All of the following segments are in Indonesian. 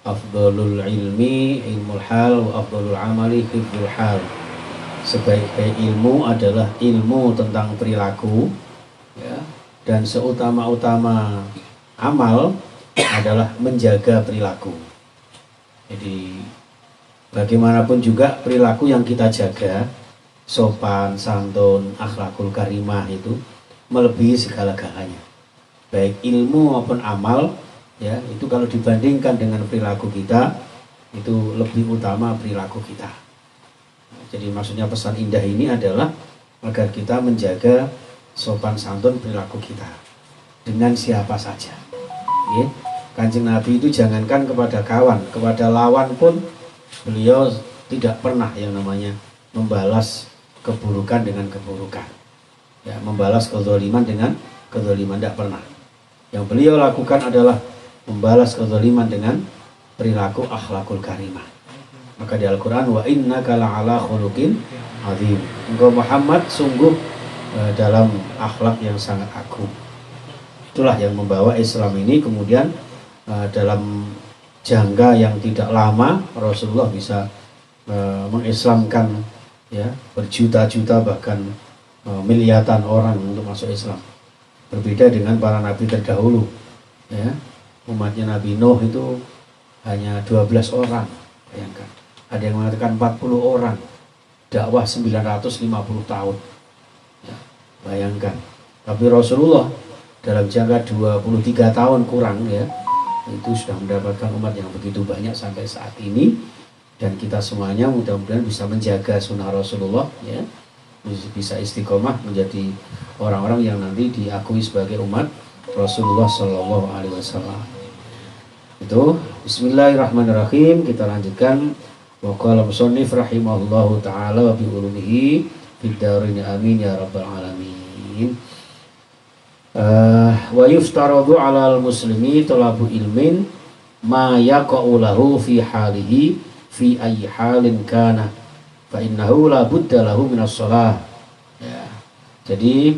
afdhalul ilmi ilmul hal wa afdhalul amali hifdzul hal. Sebaik-baik ilmu adalah ilmu tentang perilaku, ya, dan seutama-utama amal adalah menjaga perilaku. Jadi bagaimanapun juga perilaku yang kita jaga, sopan, santun, akhlakul karimah itu melebihi segala-galanya. Baik ilmu maupun amal, ya, itu kalau dibandingkan dengan perilaku kita, itu lebih utama perilaku kita. Jadi maksudnya pesan indah ini adalah agar kita menjaga sopan santun perilaku kita dengan siapa saja. Ya. Kanjeng Nabi itu jangankan kepada kawan, kepada lawan pun beliau tidak pernah yang namanya membalas keburukan dengan keburukan. Ya, membalas kezaliman dengan kezaliman, tidak pernah. Yang beliau lakukan adalah membalas kezaliman dengan perilaku akhlakul karimah. Maka di Al-Quran, wa innaka la'ala khuluqin azim. Engkau Muhammad sungguh dalam akhlak yang sangat agung. Itulah yang membawa Islam ini kemudian dalam jangka yang tidak lama Rasulullah bisa mengislamkan, ya, berjuta-juta bahkan miliaran orang untuk masuk Islam. Berbeda dengan para nabi terdahulu, ya. Umatnya Nabi Nuh itu hanya 12 orang, bayangkan. Ada yang mengatakan 40 orang, dakwah 950 tahun, ya, bayangkan. Tapi Rasulullah dalam jangka 23 tahun kurang, ya, itu sudah mendapatkan umat yang begitu banyak sampai saat ini. Dan kita semuanya mudah-mudahan bisa menjaga sunnah Rasulullah, ya, bisa istiqomah menjadi orang-orang yang nanti diakui sebagai umat Rasulullah Shallallahu Alaihi Wasallam. Itu Bismillahirrahmanirrahim. Kita lanjutkan. Wa qala musannif rahimahullahu taala wa bi ulumihi fid dharain amin ya rabbal alamin. Wa yuftaradu 'alal muslimi talabu ilmin ma yaqa'u lahu fi halihi fi ayyi halin kana fa innahu la budda lahu minas shalah. Ya. Jadi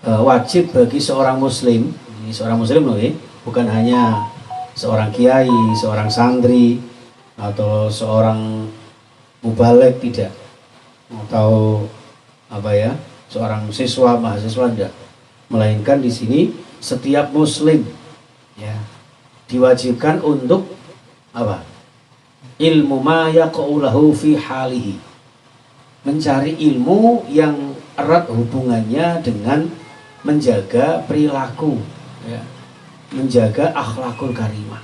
wajib bagi seorang muslim, ini seorang muslim loh, ya, bukan hanya seorang kiai, seorang santri atau seorang mubaligh, tidak, atau apa ya, seorang siswa, mahasiswa, tidak, melainkan di sini setiap muslim, ya, diwajibkan untuk apa? Ilmu ma yaqa'u lahu fi halihi, mencari ilmu yang erat hubungannya dengan menjaga perilaku, ya, menjaga akhlakul karimah.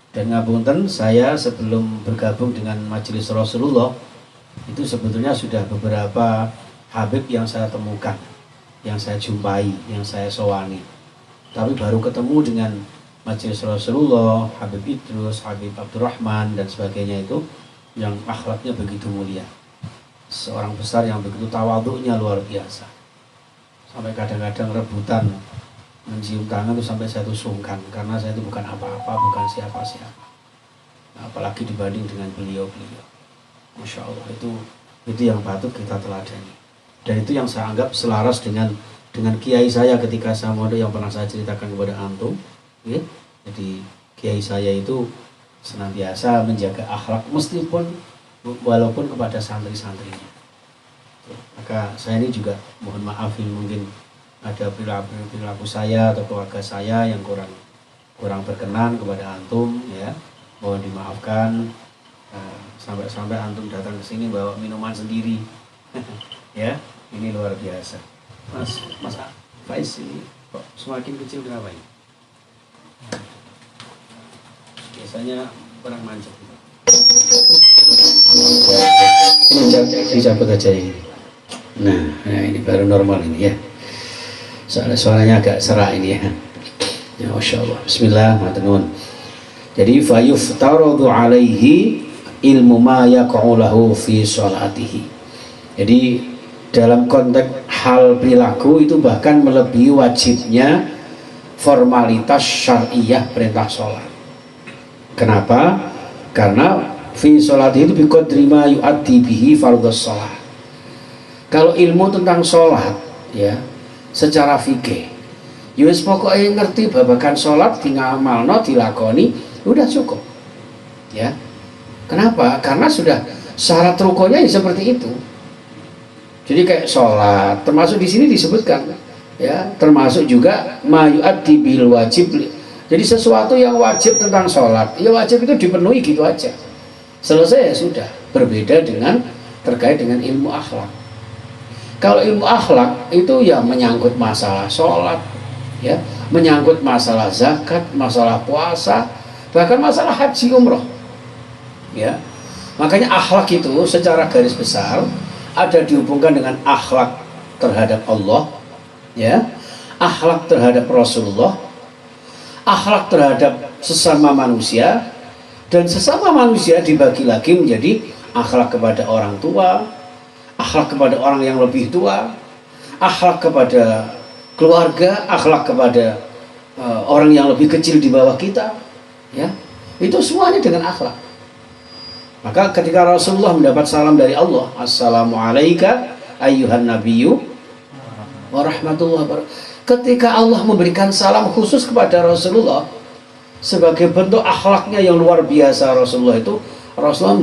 Dan ngapunten, saya sebelum bergabung dengan majelis Rasulullah itu sebetulnya sudah beberapa habib yang saya temukan, yang saya jumpai, yang saya sowani. Tapi baru ketemu dengan majelis Rasulullah, Habib Idrus, Habib Abdurrahman dan sebagainya itu yang akhlaknya begitu mulia. Seorang besar yang begitu tawadhu'nya luar biasa. Sampai kadang-kadang rebutan mencium tangan itu sampai saya tuh sungkan, karena saya itu bukan apa-apa, bukan siapa-siapa. Nah, apalagi dibanding dengan beliau-beliau. Masya Allah, itu yang patut kita teladani. Dan itu yang saya anggap selaras dengan kiai saya ketika saya mondok, yang pernah saya ceritakan kepada antum, ya. Jadi kiai saya itu senantiasa menjaga akhlak meskipun walaupun kepada santri-santrinya. Maka saya ini juga mohon maaf ini mungkin ada perilaku saya atau keluarga saya yang kurang berkenan kepada antum, ya, mohon dimaafkan. Sampai antum datang ke sini bawa minuman sendiri. Ya, ini luar biasa. Mas Faiz ini kok semakin kecil, kenapa ini? Biasanya kurang manja. Ini dicabut aja ini. Nah, ini baru normal ini, ya. Suaranya agak serak ini, ya. Ya, Masya Allah. Bismillahirrahmanirrahim. Jadi fayuftaradu alaihi ilmu ma yaqa'u lahu fi sholatihi. Jadi dalam konteks hal perilaku itu bahkan melebihi wajibnya formalitas syariah perintah sholat. Kenapa? Karena fi sholatihi itu biqadri ma yu'addi bihi fardhus sholat. Kalau ilmu tentang sholat, ya, secara fikih Ya wis pokoke ngerti babagan salat ngamalno dilakoni udah cukup. Ya. Kenapa? Karena sudah syarat rukunnya ya seperti itu. Jadi kayak sholat, termasuk di sini disebutkan, ya, termasuk juga mayu'addi bil wajib. Jadi sesuatu yang wajib tentang sholat, ya wajib itu dipenuhi gitu aja. Selesai ya sudah. Berbeda dengan terkait dengan ilmu akhlak. Kalau ilmu akhlak itu ya menyangkut masalah sholat, ya, menyangkut masalah zakat, masalah puasa, bahkan masalah haji umroh, ya. Makanya akhlak itu secara garis besar ada dihubungkan dengan akhlak terhadap Allah, ya, akhlak terhadap Rasulullah, akhlak terhadap sesama manusia, dan sesama manusia dibagi lagi menjadi akhlak kepada orang tua, akhlak kepada orang yang lebih tua, akhlak kepada keluarga, akhlak kepada orang yang lebih kecil di bawah kita, ya, itu semuanya dengan akhlak. Maka ketika Rasulullah mendapat salam dari Allah, Assalamualaikum ayyuhan nabiyyu wa rahmatullahi wabarakatuh. Ketika Allah memberikan salam khusus kepada Rasulullah sebagai bentuk akhlaknya yang luar biasa, Rasulullah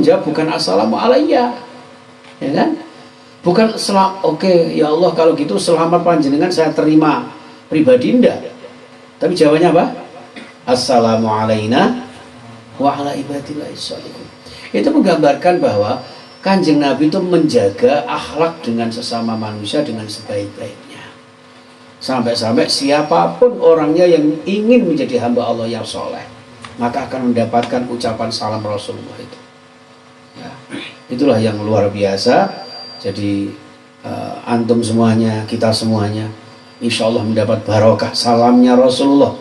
menjawab bukan assalamu alayya, ya kan? Bukan selam, oke, ya Allah kalau gitu selamat panjenengan saya terima pribadi, enggak. Tapi jawabannya apa? Assalamu alayna wa ala ibadillahi sholihin. Itu menggambarkan bahwa Kanjeng Nabi itu menjaga akhlak dengan sesama manusia dengan sebaik-baiknya. Sampai-sampai siapapun orangnya yang ingin menjadi hamba Allah yang soleh, maka akan mendapatkan ucapan salam Rasulullah itu. Ya, itulah yang luar biasa. Jadi antum semuanya, kita semuanya, insya Allah mendapat barokah salamnya Rasulullah,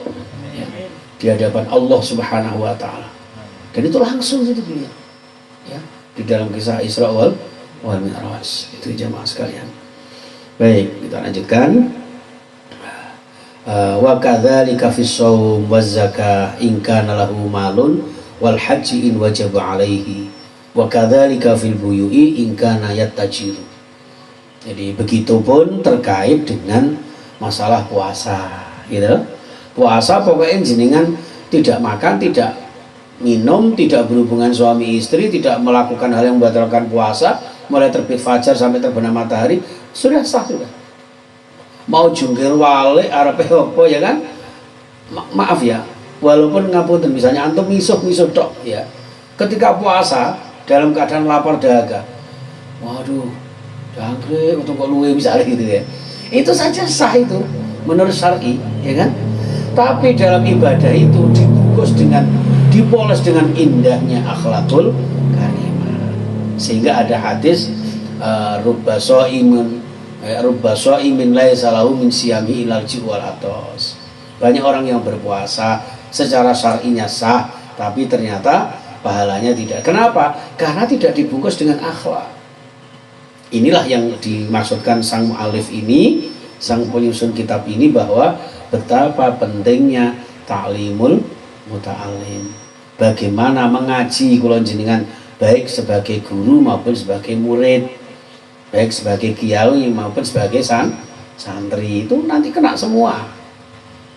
ya, di hadapan Allah Subhanahu Wa Taala. Dan itu langsung itu beliau. Ya, di dalam kisah Isra wal Mi'raj itu jamaah sekalian. Baik, kita lanjutkan. Wa kadzalika fis shaum waz zakah in kana lahu malun wal haji in wajaba alaihi wa kadzalika fil buyu'i in kana yattajiru. Jadi begitupun terkait dengan masalah puasa, gitu. Puasa pokoknya jenengan tidak makan, tidak minum, tidak berhubungan suami istri, tidak melakukan hal yang membatalkan puasa mulai terbit fajar sampai terbenam matahari, sudah sah sudah. Mau jungkir walik arepe apa ya kan? Maaf ya, walaupun ngapunten misalnya antum misuh-misuh tok ya. Ketika puasa dalam keadaan lapar dahaga. Waduh, jangkrik atau kok luwe misalnya gitu ya. Itu saja sah itu menurut syar'i, ya kan? Tapi dalam ibadah itu dibungkus dengan, dipoles dengan indahnya akhlakul karimah. Sehingga ada hadis rubba shaimin laisa lahu min siyami ilal jiwal atos. Banyak orang yang berpuasa secara syar'inya sah, tapi ternyata pahalanya tidak. Kenapa? Karena tidak dibungkus dengan akhlak. Inilah yang dimaksudkan sang mu'alif ini, sang penyusun kitab ini, bahwa betapa pentingnya ta'limul muta'alim. Bagaimana mengaji kula jenengan baik sebagai guru maupun sebagai murid, baik sebagai kiai maupun sebagai santri, itu nanti kena semua.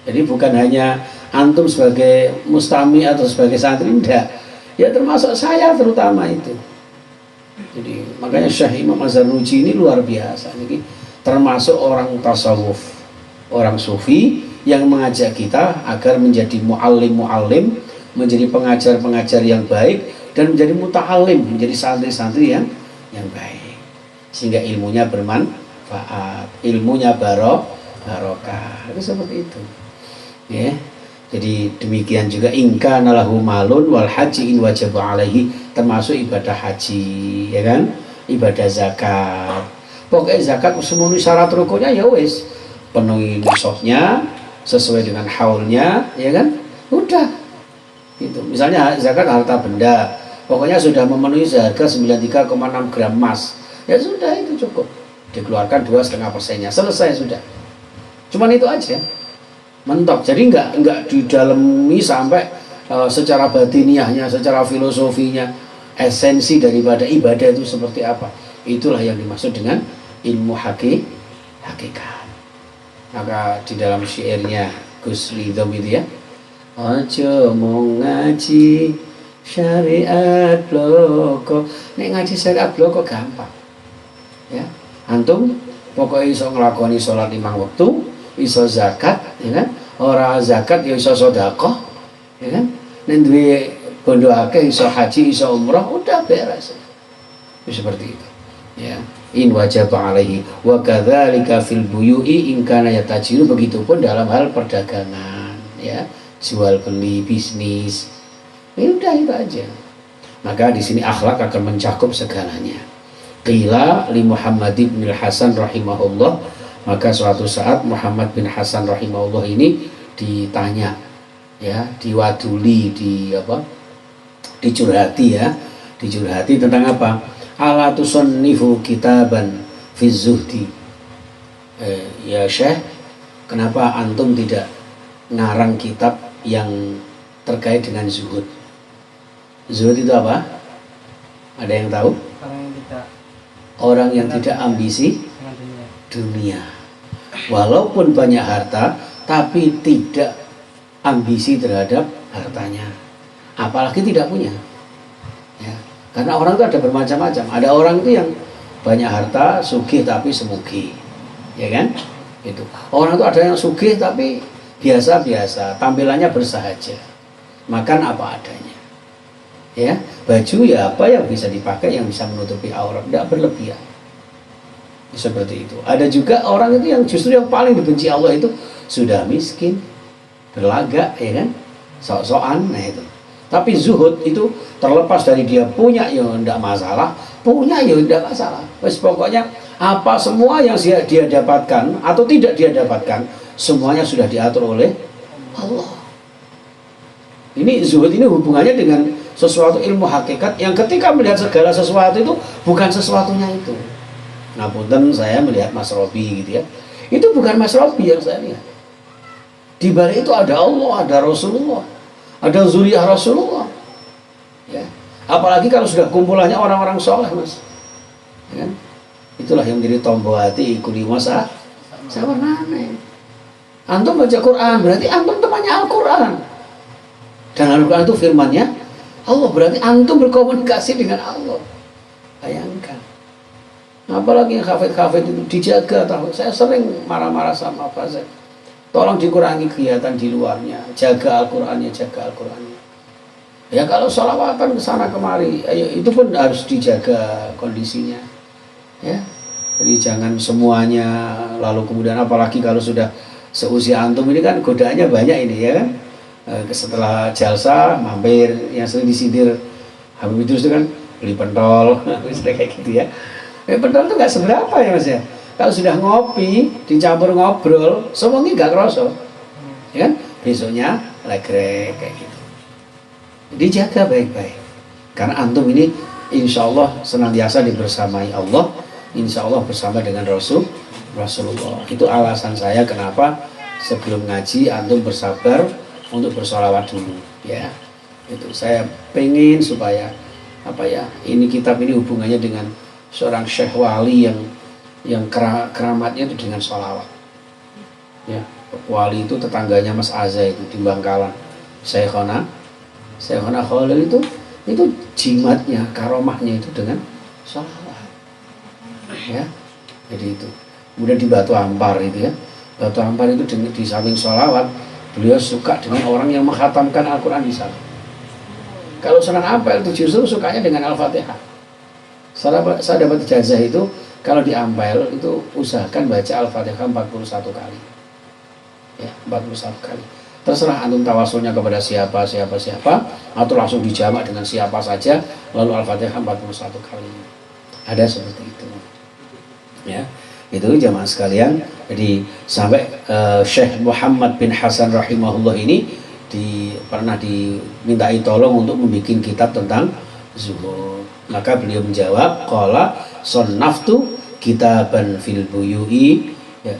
Jadi bukan hanya antum sebagai mustami atau sebagai santri, enggak. Ya termasuk saya terutama itu. Jadi makanya Syekh Imam Az-Zarnuji ini luar biasa. Jadi termasuk orang tasawuf, orang sufi yang mengajak kita agar menjadi muallim, menjadi pengajar-pengajar yang baik, dan menjadi muta'alim, menjadi santri-santri yang baik. Sehingga ilmunya bermanfaat, ilmunya barokah. Itu seperti itu. Ya. Jadi demikian juga ingka nalahu malun wal haji in wajaba alaihi, termasuk ibadah haji, ya kan? Ibadah zakat. Pokoknya zakat semenuhi syarat rukunnya ya wis, penuhi nisabnya sesuai dengan haulnya, ya kan? Udah. Gitu. Misalnya zakat harta benda, pokoknya sudah memenuhi seharga 93,6 gram emas. Ya sudah, itu cukup. Dikeluarkan 2,5%-nya, selesai sudah. Cuman itu aja. Mentok. Jadi enggak didalami sampai secara batiniahnya, secara filosofinya, esensi daripada ibadah itu seperti apa. Itulah yang dimaksud dengan ilmu hakikat. Maka di dalam syairnya Gus Ridhom itu ya, ojo mau ngaji syariat bloko, nek ngaji syariat bloko gampang ya, antum pokoknya iso ngelakoni sholat 5 waktu, iso zakat ya kan, ora zakat ya iso sedekah ya kan, nek duwe bondo akeh iso haji iso umrah, udah beres seperti itu ya. In wajib alaihi wa kadzalika fil buyu'i in kana yatajiru, begitupun dalam hal perdagangan ya, jual beli bisnis ya, udah itu aja. Maka di sini akhlak akan mencakup segalanya. Qila li Muhammad bin Hasan rahimahullah, maka suatu saat Muhammad bin Hasan rahimahullah ini ditanya ya, diwaduli, dicurhati ya, dicurhati tentang apa? Ala tusannifu kitaban fi zuhdi, ya Syekh, kenapa antum tidak ngarang kitab yang terkait dengan zuhud? Zuhud itu apa? Ada yang tahu? Orang yang tidak ambisi dunia, walaupun banyak harta tapi tidak ambisi terhadap hartanya, apalagi tidak punya ya. Karena orang itu ada bermacam-macam. Ada orang itu yang banyak harta, sugih tapi semugi, ya kan? Itu. Orang itu ada yang sugih tapi biasa-biasa, tampilannya bersahaja, makan apa adanya, ya. Baju ya apa yang bisa dipakai, yang bisa menutupi aurat, tidak berlebihan. Seperti itu. Ada juga orang itu yang justru yang paling dibenci Allah itu sudah miskin, berlagak, ya kan? Sok-sokan, nah itu. Tapi zuhud itu terlepas dari dia punya ya tidak masalah, punya ya tidak masalah. Wes pokoknya apa semua yang dia dapatkan atau tidak dia dapatkan, semuanya sudah diatur oleh Allah. Ini zuhud ini hubungannya dengan sesuatu ilmu hakikat yang ketika melihat segala sesuatu itu bukan sesuatunya itu. Nah, punten saya melihat Mas Robi gitu ya. Itu bukan Mas Robi yang saya lihat. Di balik itu ada Allah, ada Rasulullah, ada zuriyah Rasulullah. Ya. Apalagi kalau sudah kumpulannya orang-orang soleh, Mas. Ya. Itulah yang menjadi tombol hati kuli masa sawarnane. Antum baca Quran, berarti antum temannya Al-Quran. Dan Al-Quran itu firmannya Allah, berarti antum berkomunikasi dengan Allah. Bayangkan. Apalagi yang hafid-hafid itu dijaga. Saya sering marah-marah sama Fazal. Tolong dikurangi kegiatan di luarnya, jaga Al-Qurannya, jaga Al-Qurannya. Ya kalau sholawatan ke sana kemari, ayo, itu pun harus dijaga kondisinya. Ya, jadi jangan semuanya. Lalu kemudian apalagi kalau sudah seusia antum ini kan godaannya banyak ini ya kan. Setelah jalsa mampir, yang sering disindir Habib Idrus itu kan beli pentol, kayak gitu ya. Pentol itu nggak seberapa ya Mas ya. Kalau sudah ngopi, dicampur ngobrol, semuanya nggak kerasa, ya kan? Besoknya legrek kayak gitu. Dijaga baik-baik, karena antum ini insya Allah senantiasa dibersamai Allah, insya Allah bersama dengan Rasulullah. Itu alasan saya kenapa sebelum ngaji antum bersabar untuk bersolawat dulu, ya. Itu saya pengen supaya apa ya? Ini kitab ini hubungannya dengan seorang Syekh Wali yang keramatnya itu dengan sholawat ya. Wali itu tetangganya Mas Aza itu di Bangkalan, Syekhona Khalil itu jimatnya, karomahnya itu dengan sholawat ya. Jadi itu kemudian di Batu Ampar itu ya, Batu Ampar itu di samping sholawat beliau suka dengan orang yang menghatamkan Al-Quran di sana. Kalau senang apel itu justru sukanya dengan Al-Fatihah. Saya dapat ijazah itu kalau di Ampel itu usahakan baca Al-Fatihah 41 kali. Ya, 41 kali. Terserah antum tawasulnya kepada siapa atau langsung dijamak dengan siapa saja lalu Al-Fatihah 41 kali. Ada seperti itu. Ya. Itu jamaah sekalian. Jadi sampai Syekh Muhammad bin Hasan rahimahullah ini pernah dimintai tolong untuk membuat kitab tentang zuhud. Maka beliau menjawab, qala sannaftu kitaban fil buyu'i,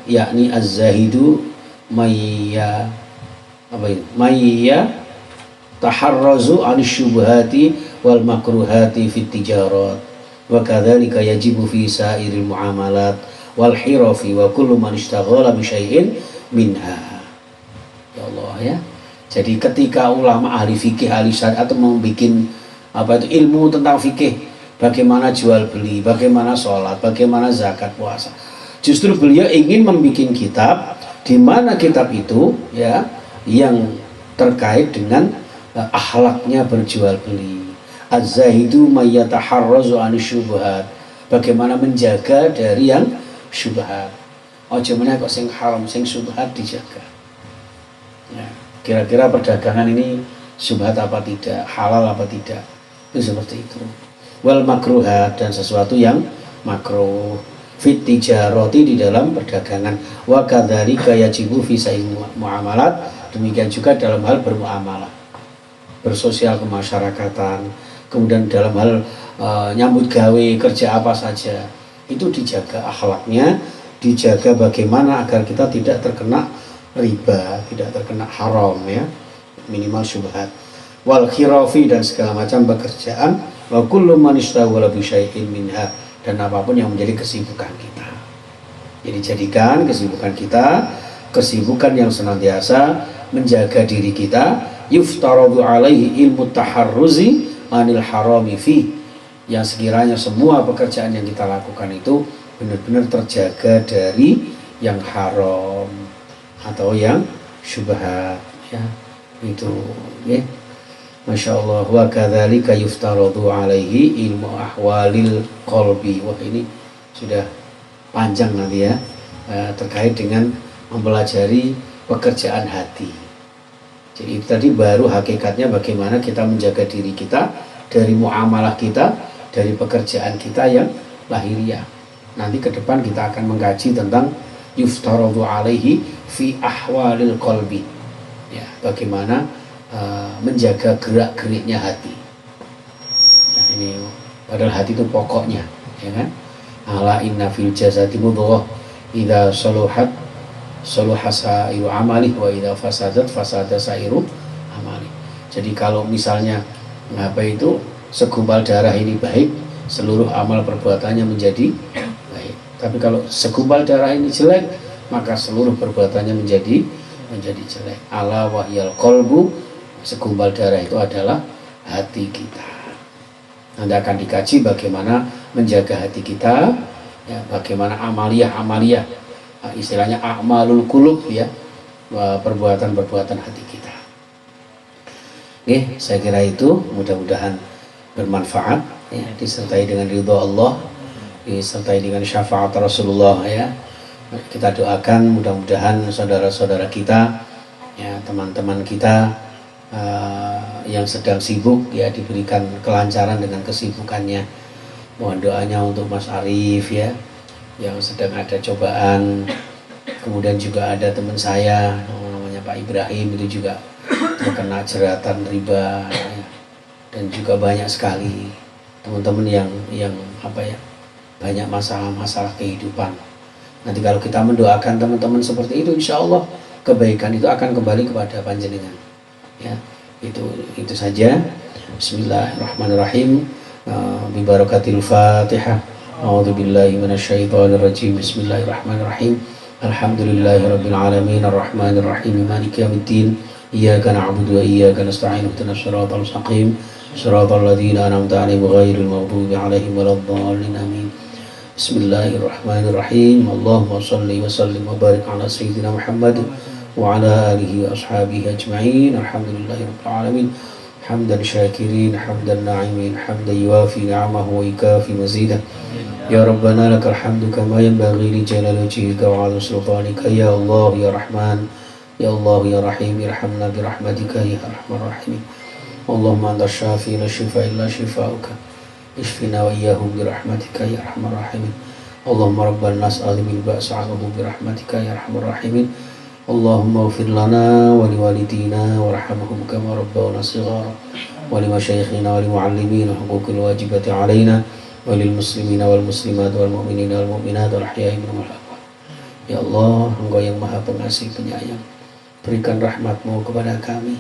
yakni az-zahidu mayya taharrazu 'anil syubhati wal makruhati fit tijarat wa kadzalika yajibu fi sairil muamalat wal hirafi wa kullu man ishtaghala bi syai'in minha. Ya Allah ya. Jadi ketika ulama ahli fikih, ahli syariat itu membuat ilmu tentang fikih, bagaimana jual beli, bagaimana sholat, bagaimana zakat, puasa. Justru beliau ingin membuat kitab di mana kitab itu ya yang terkait dengan akhlaknya berjual beli. Az-zahidu may yataharrazu an syubhat. Bagaimana menjaga dari yang syubhat. Aja meneh kok sing haram, sing syubhat dijaga. Ya, kira-kira perdagangan ini syubhat apa tidak, halal apa tidak. Itu seperti itu. Wal makruhat, dan sesuatu yang makruh. Fit tijarati, di dalam perdagangan. Wa kadzalika yajibu fi sa'il muamalat. Demikian juga dalam hal bermuamalah, bersosial kemasyarakatan, kemudian dalam hal nyambut gawe, kerja apa saja, itu dijaga akhlaknya, dijaga bagaimana agar kita tidak terkena riba, tidak terkena haram ya, minimal syubhat. Wal khirafi, dan segala macam pekerjaan, wa kullu man ishtaghala bi syai'in minha, dan apapun yang menjadi kesibukan kita. Jadi jadikan kesibukan kita kesibukan yang senantiasa menjaga diri kita. Yuftaradu alaihi ilmu taharruzi anil harami fi, yang sekiranya semua pekerjaan yang kita lakukan itu benar-benar terjaga dari yang haram atau yang syubhat ya, itu ya. Masya Allah. Wa kadzalika yuftaradu alaihi ilmu ahwalil qalbi. Wah, ini sudah panjang nanti ya, terkait dengan mempelajari pekerjaan hati. Jadi itu tadi baru hakikatnya bagaimana kita menjaga diri kita dari muamalah kita, dari pekerjaan kita yang lahiriah. Nanti ke depan kita akan mengkaji tentang yuftaradu alaihi fi ahwalil qalbi. Ya, bagaimana menjaga gerak-geriknya hati. Nah, ini padahal hati itu pokoknya, ya kan? Ala inna fil jasadi mudghah idza saluhat saluha sa'iru amali wa idza fasadat fasada sa'iru amali. Jadi kalau misalnya apa itu segumpal darah ini baik, seluruh amal perbuatannya menjadi baik. Tapi kalau segumpal darah ini jelek, maka seluruh perbuatannya menjadi jelek. Ala wahyal qalbu, segumpal darah itu adalah hati kita. Nanti akan dikaji bagaimana menjaga hati kita, ya, bagaimana amaliyah, istilahnya a'malul qulub ya, perbuatan-perbuatan hati kita. Oke, saya kira itu mudah-mudahan bermanfaat ya, disertai dengan ridho Allah, disertai dengan syafaat Rasulullah ya. Kita doakan mudah-mudahan saudara-saudara kita ya, teman-teman kita yang sedang sibuk ya, diberikan kelancaran dengan kesibukannya. Mohon doanya untuk Mas Arif ya, yang sedang ada cobaan. Kemudian juga ada teman saya namanya Pak Ibrahim, itu juga terkena jeratan riba ya. Dan juga banyak sekali teman-teman yang apa ya, banyak masalah-masalah kehidupan. Nanti kalau kita mendoakan teman-teman seperti itu, insya Allah kebaikan itu akan kembali kepada panjenengan ya. Itu saja. Bismillahirrahmanirrahim. Bi barakatil Fatihah. A'udzu billahi minasyaitonir rajim. Bismillahirrahmanirrahim. Alhamdulillahirabbil alamin arrahmanir rahim maliki yaumiddin. Iyyaka na'budu wa iyyaka nasta'in. Ihdinas siratal mustaqim. Siratal ladzina an'amta 'alaihim ghairil maghdubi 'alaihim waladdallin. Amin. Bismillahirrahmanirrahim. Allahumma shalli wa sallim wa barik ala sayyidina Muhammad wa ala alihi wa ashabihi ajma'in. Alhamdulillahirabbil alamin. Hamdan syakirin, hamdan na'imin, hamdan yuwafi ni'amahu wa yukafi mazidah. Ya Rabbana lakal hamdu kama yanbaghi li jalali wajhika wa 'azimi sultanika. Ya Allah ya Rahman, ya Allah ya Rahim, irhamna bi rahmatika ya arhamar rahimin. Allahumma anta syafi la shifa illa shifauka. Ishfina wa iyyahum bi rahmatika ya arhamar rahimin. Allahumma rabban nas azimil ba'sa 'anhum bi rahmatika ya arhamar rahimin. Allahumma ighfir lana wa liwalidina warhamhum kama rabbawna shighara wa limashayikhina wa limuallimina huquqil wajibati alaina wa lil muslimina wal muslimat wal mu'minina wal mu'minat wal ahya'i minhum wal amwat. Ya Allah, Engkau yang Maha Pengasih Penyayang, berikan rahmat-Mu kepada kami.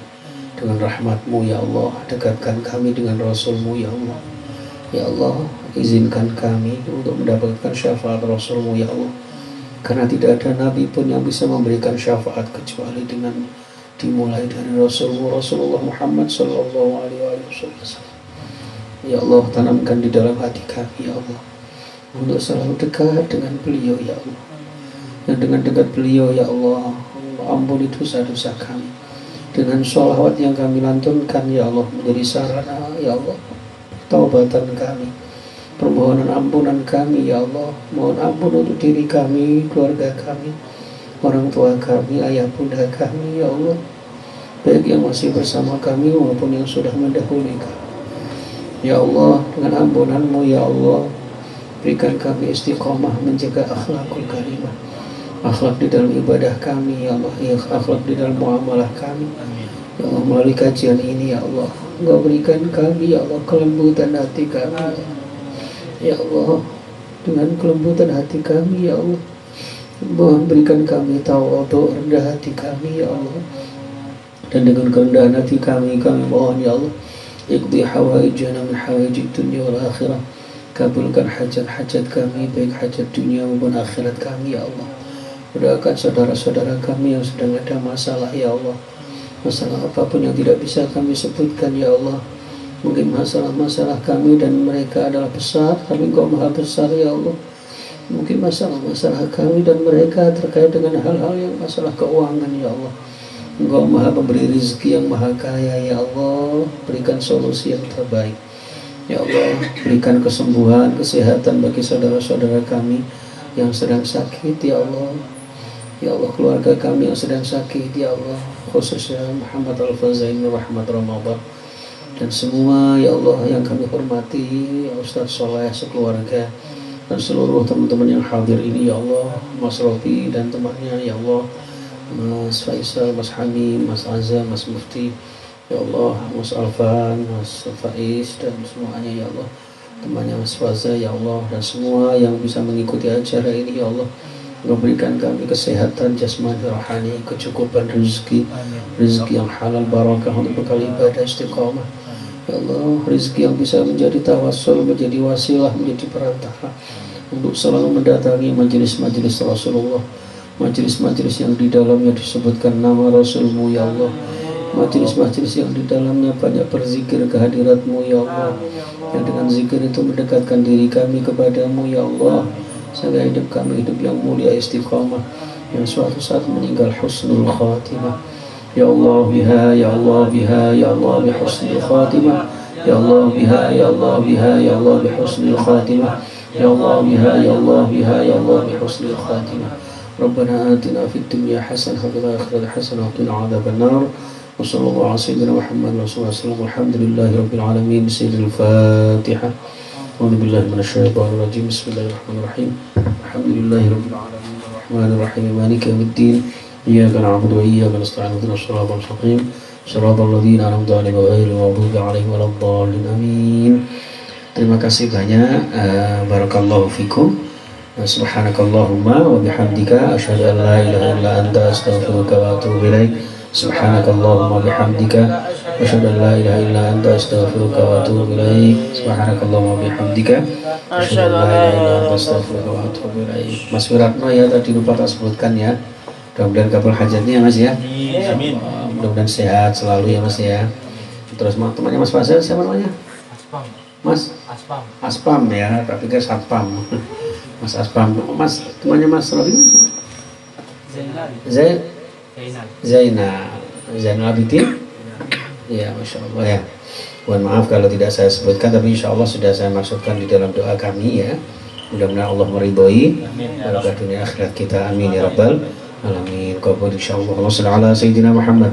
Dengan rahmat-Mu ya Allah, dekatkan kami dengan Rasul-Mu ya Allah. Ya Allah, izinkan kami untuk mendapatkan syafaat Rasul-Mu ya Allah. karena tidak ada nabi pun yang bisa memberikan syafaat kecuali dengan dimulai dari Rasulullah Muhammad sallallahu alaihi wasallam. Ya Allah, tanamkan di dalam hati kami ya Allah untuk selalu dekat dengan beliau ya Allah. Dan dengan dekat beliau ya Allah, ampuni dosa-dosa kami. Dengan sholawat yang kami lantunkan ya Allah menjadi sarana ya Allah taubatan kami, permohonan ampunan kami ya Allah. Mohon ampun untuk diri kami, keluarga kami, orang tua kami, ayah bunda kami ya Allah, baik yang masih bersama kami maupun yang sudah mendahului kami ya Allah. Dengan ampunanmu ya Allah, berikan kami istiqomah menjaga akhlakul karimah, akhlak di dalam ibadah kami ya Allah, ya akhlak di dalam muamalah kami ya Allah. Melalui kajian ini ya Allah, Engkau berikan kami ya Allah kelembutan hati kami ya Allah. Dengan kelembutan hati kami ya Allah, mohon berikan kami tawadhu, rendah hati kami ya Allah. Dan dengan kerendahan hati kami mohon ya Allah, iqdi hawaijana min hawaijid dunya wal akhirah, kabulkan hajat-hajat kami baik hajat dunia maupun akhirat kami ya Allah. Doakan saudara-saudara kami yang sedang ada masalah ya Allah, masalah apapun yang tidak bisa kami sebutkan ya Allah. Mungkin masalah-masalah kami dan mereka adalah besar, tapi Engkau maha besar ya Allah. Mungkin masalah-masalah kami dan mereka terkait dengan hal-hal yang masalah keuangan ya Allah. Engkau maha pemberi rezeki yang maha kaya ya Allah. Berikan solusi yang terbaik ya Allah. Berikan kesembuhan, kesehatan bagi saudara-saudara kami yang sedang sakit ya Allah. Ya Allah, keluarga kami yang sedang sakit ya Allah, khususnya Muhammad Al-Fazain Rahmat Ramadan dan semua ya Allah yang kami hormati, ya Ustaz Soleh sekeluarga dan seluruh teman-teman yang hadir ini ya Allah, Mas Rofi dan temannya ya Allah, Mas Faisal, Mas Hamim, Mas Azza, Mas Mufti ya Allah, Mas Alfan, Mas Faiz dan semuanya ya Allah, temannya Mas Faza ya Allah, dan semua yang bisa mengikuti acara ini ya Allah. Memberikan kami kesehatan jasmani rohani, kecukupan rezeki, rezeki yang halal barakah untuk bekal ibadah istiqamah ya Allah. Rezeki yang bisa menjadi tawassul, menjadi wasilah, menjadi perantara untuk selalu mendatangi majelis-majelis Rasulullah, majelis-majelis yang di dalamnya disebutkan nama Rasulmu ya Allah, majelis-majelis yang di dalamnya banyak berzikir kehadiratmu ya Allah, yang dengan zikir itu mendekatkan diri kami kepadamu ya Allah, sehingga hidup kami hidup yang mulia istiqamah, yang suatu saat meninggal husnul khatimah ya Allah. Biha ya Allah, biha ya Allah bi husnul khatimah ya Allah, biha ya Allah, biha ya Allah bi husnul khatimah ya Allah, biha ya Allah, biha ya Allah bi husnul khatimah. Rabbana atina fid dunya hasanah wa fil akhirati hasanah wa qina adzabannar. Wa sallallahu ala sayyidina Muhammad wa sallam. Alhamdulillahi rabbil alamin. Sayyidil Fatihah. أعوذ بالله من الشيطان الرجيم. بسم الله الرحمن الرحيم. الحمد لله رب العالمين الرحمن الرحيم مالك يوم الدين إياك نعبد وإياك نستعين اهدنا الصراط المستقيم صراط الذين أنعمت عليهم غير المغضوب عليهم ولا الضالين آمين. Terima kasih banyak. Barakallahu fikum. Subhanakallahumma wa bihamdika asyhadu an la ilaha illa anta astaghfiruka wa atubu ilaik. Subhanakallahumma bihamdika asyhadu an la ilaha illa anta astaghfiruka wa atubu ilaik. Subhanakallahumma bihamdika asyhadu an la ilaha illa anta astaghfiruka wa atubu ilaik. Mas Wiratno ya tadi lupa tak sebutkan ya. Mudah-mudahan kabul hajatnya ya Mas ya. Amin. Mudah-mudahan sehat selalu ya Mas ya. Terus temannya Mas Fazel siapa namanya? Aspam. Mas Aspam. Aspam ya, tapi kan Satpam. Mas Aspam. Mas temannya Mas Rofi Zainal Abidin ya, Masya Allah ya. Mohon maaf kalau tidak saya sebutkan, tapi insya Allah sudah saya maksudkan di dalam doa kami ya. Mudah-mudahan Allah meridhoi barakah dunia akhirat kita, amin ya rabbal alamin. Qabul insya Allah. Allahumma shalli ala sayyidina Muhammad.